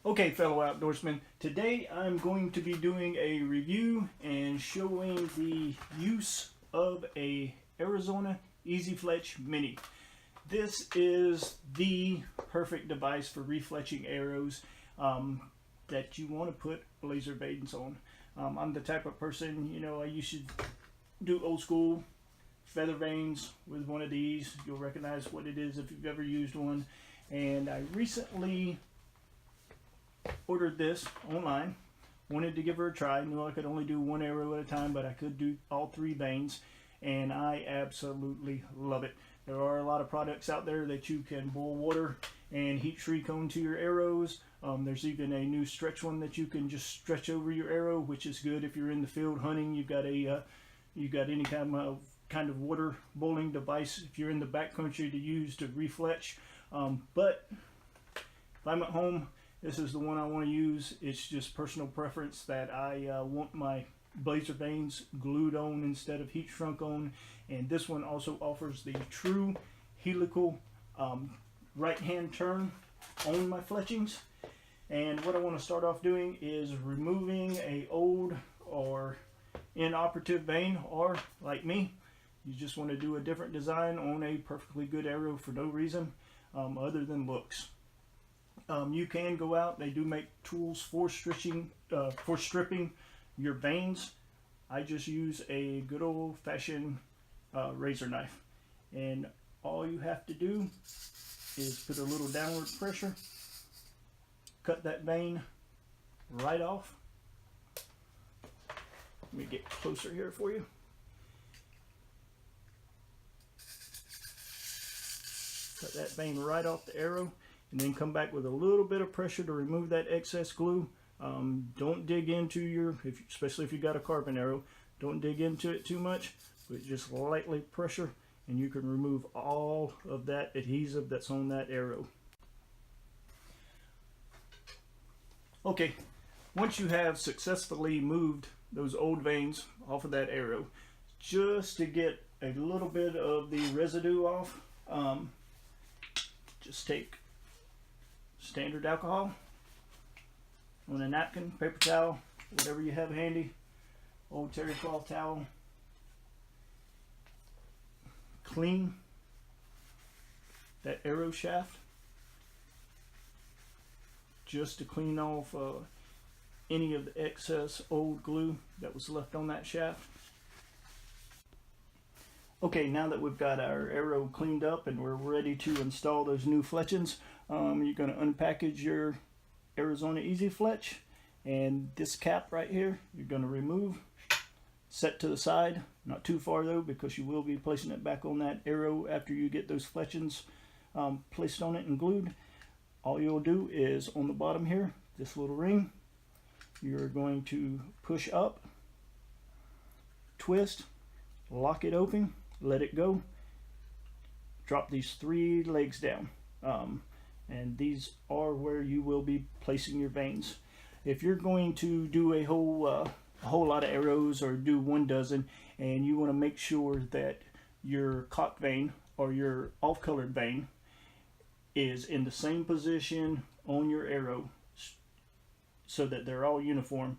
Okay, fellow outdoorsmen, today I'm going to be doing a review and showing the use of a Arizona EZ Fletch Mini. This is the perfect device for refletching arrows that you want to put laser vanes on. I'm the type of person, I used to do old school feather vanes with one of these. You'll recognize what it is if you've ever used one. And I recently ordered this online. Wanted to give her a try. Knew I could only do one arrow at a time, but I could do all three vanes, and I absolutely love it. There are a lot of products out there that you can boil water and heat shrink onto your arrows. There's even a new stretch one that you can just stretch over your arrow, which is good if you're in the field hunting. You've got any kind of water boiling device if you're in the backcountry to use to refletch. But if I'm at home, this is the one I want to use. It's just personal preference that I want my blazer vanes glued on instead of heat shrunk on. And this one also offers the true helical right hand turn on my fletchings. And what I want to start off doing is removing a old or inoperative vane, or like me, you just want to do a different design on a perfectly good arrow for no reason other than looks. You can go out. They do make tools for stripping your vanes. I just use a good old-fashioned razor knife, and all you have to do is put a little downward pressure, cut that vane right off. Let me get closer here for you. Cut that vane right off the arrow, and then come back with a little bit of pressure to remove that excess glue. Don't dig into especially if you got a carbon arrow, don't dig into it too much, but just lightly pressure, and you can remove all of that adhesive that's on that arrow. Okay, once you have successfully moved those old vanes off of that arrow, just to get a little bit of the residue off, just take standard alcohol on a napkin, paper towel, whatever you have handy, old terry cloth towel. Clean that arrow shaft just to clean off any of the excess old glue that was left on that shaft. Okay, now that we've got our arrow cleaned up and we're ready to install those new fletchings, you're going to unpackage your Arizona EZ Fletch, and this cap right here you're going to remove, set to the side, not too far though, because you will be placing it back on that arrow after you get those fletchings placed on it and glued. All you'll do is on the bottom here, this little ring, you're going to push up, twist, lock it open, let it go, drop these three legs down, and these are where you will be placing your vanes. If you're going to do a whole lot of arrows, or do 1 dozen, and you want to make sure that your cock vane or your off-colored vane is in the same position on your arrow so that they're all uniform,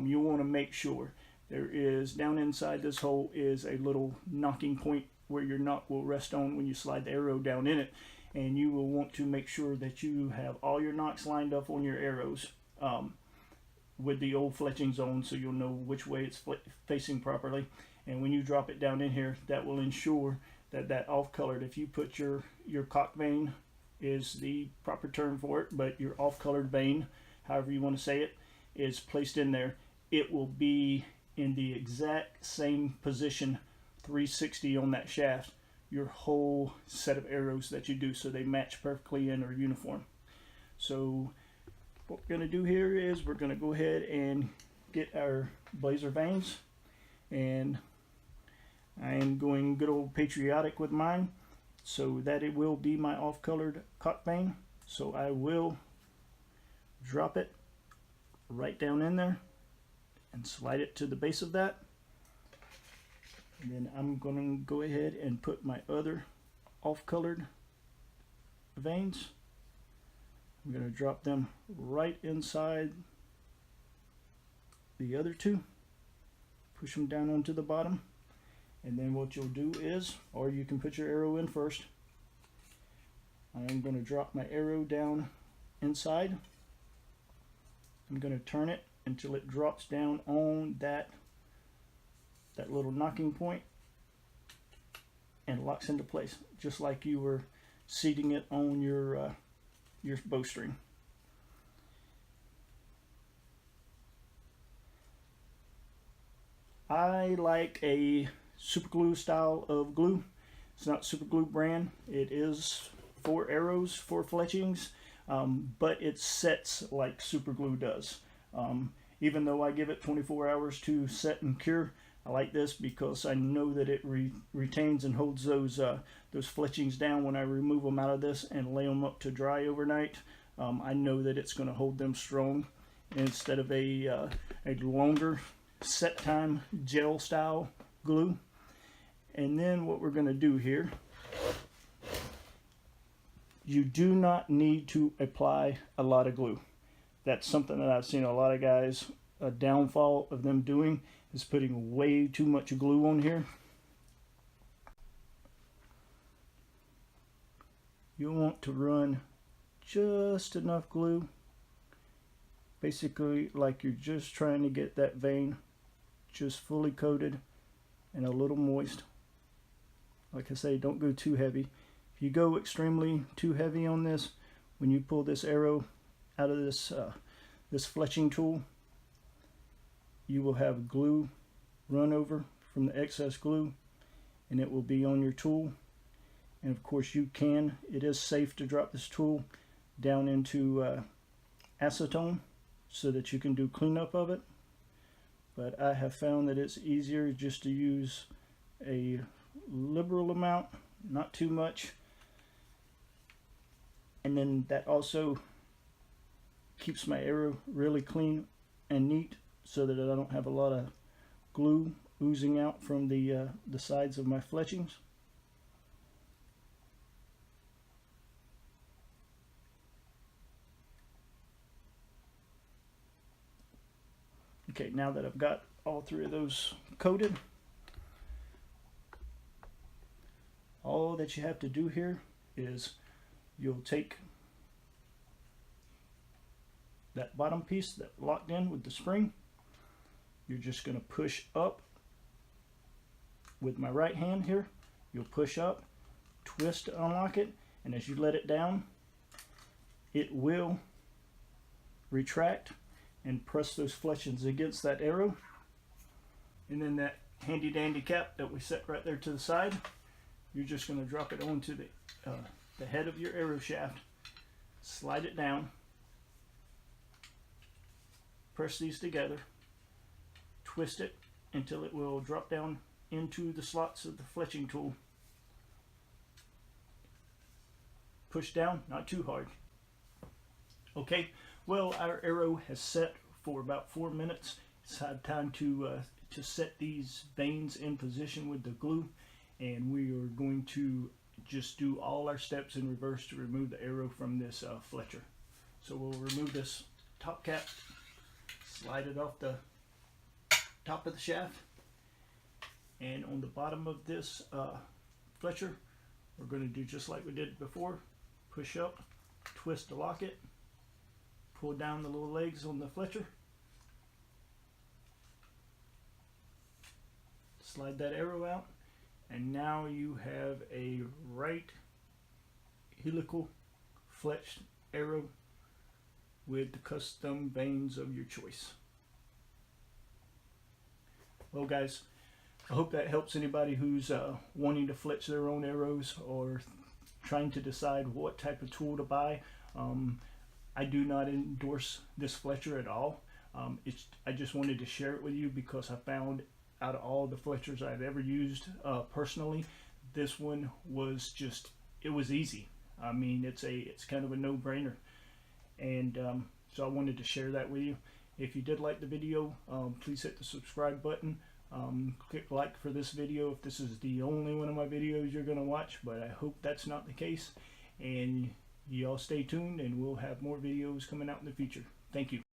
you want to make sure there is, down inside this hole is a little knocking point where your knock will rest on when you slide the arrow down in it, and you will want to make sure that you have all your knocks lined up on your arrows with the old fletchings on, so you'll know which way it's facing properly. And when you drop it down in here, that will ensure that that off-colored, if you put your cock vane is the proper term for it, but your off-colored vane, however you want to say it, is placed in there, it will be in the exact same position 360 on that shaft, your whole set of arrows that you do, so they match perfectly and are uniform. So what we're going to do here is we're going to go ahead and get our blazer vanes, and I am going good old patriotic with mine so that it will be my off-colored cock vane. So I will drop it right down in there and slide it to the base of that, and then I'm going to go ahead and put my other off-colored vanes I'm going to drop them right inside the other two, push them down onto the bottom, and then what you'll do is, or you can put your arrow in first. I'm going to drop my arrow down inside. I'm going to turn it until it drops down on that little knocking point and locks into place, just like you were seating it on your bowstring. I like a super glue style of glue. It's not super glue brand. It is for arrows, for fletchings, but it sets like super glue does. Even though I give it 24 hours to set and cure, I like this because I know that it retains and holds those fletchings down when I remove them out of this and lay them up to dry overnight. I know that it's going to hold them strong instead of a longer set time gel style glue. And then what we're going to do here, you do not need to apply a lot of glue. That's something that I've seen a lot of guys, a downfall of them doing is putting way too much glue on here. You'll want to run just enough glue, basically like you're just trying to get that vein just fully coated and a little moist. Like I say, don't go too heavy. If you go extremely too heavy on this, when you pull this arrow out of this fletching tool, you will have glue run over from the excess glue, and it will be on your tool. And of course it is safe to drop this tool down into acetone so that you can do cleanup of it. But I have found that it's easier just to use a liberal amount, not too much. And then that also keeps my arrow really clean and neat so that I don't have a lot of glue oozing out from the sides of my fletchings. Okay, now that I've got all three of those coated, all that you have to do here is you'll take that bottom piece that locked in with the spring. You're just going to push up with my right hand here. You'll push up, twist to unlock it, and as you let it down, it will retract and press those fletchings against that arrow. And then that handy dandy cap that we set right there to the side, you're just going to drop it onto the head of your arrow shaft, slide it down, press these together, twist it until it will drop down into the slots of the fletching tool. Push down, not too hard. Okay, well, our arrow has set for about 4 minutes. It's had time to set these veins in position with the glue, and we are going to just do all our steps in reverse to remove the arrow from this fletcher. So we'll remove this top cap, slide it off the top of the shaft, and on the bottom of this fletcher, we're going to do just like we did before. Push up, twist to lock it, pull down the little legs on the fletcher, slide that arrow out, and now you have a right helical fletched arrow with the custom veins of your choice. Well guys, I hope that helps anybody who's wanting to fletch their own arrows or trying to decide what type of tool to buy. I do not endorse this fletcher at all. I just wanted to share it with you because I found out of all the fletchers I've ever used personally, this one was just, it was easy. I mean, it's kind of a no-brainer, and so I wanted to share that with you. If you did like the video, please hit the subscribe button. Click like for this video if this is the only one of my videos you're going to watch, but I hope that's not the case. And y'all stay tuned and we'll have more videos coming out in the future. Thank you.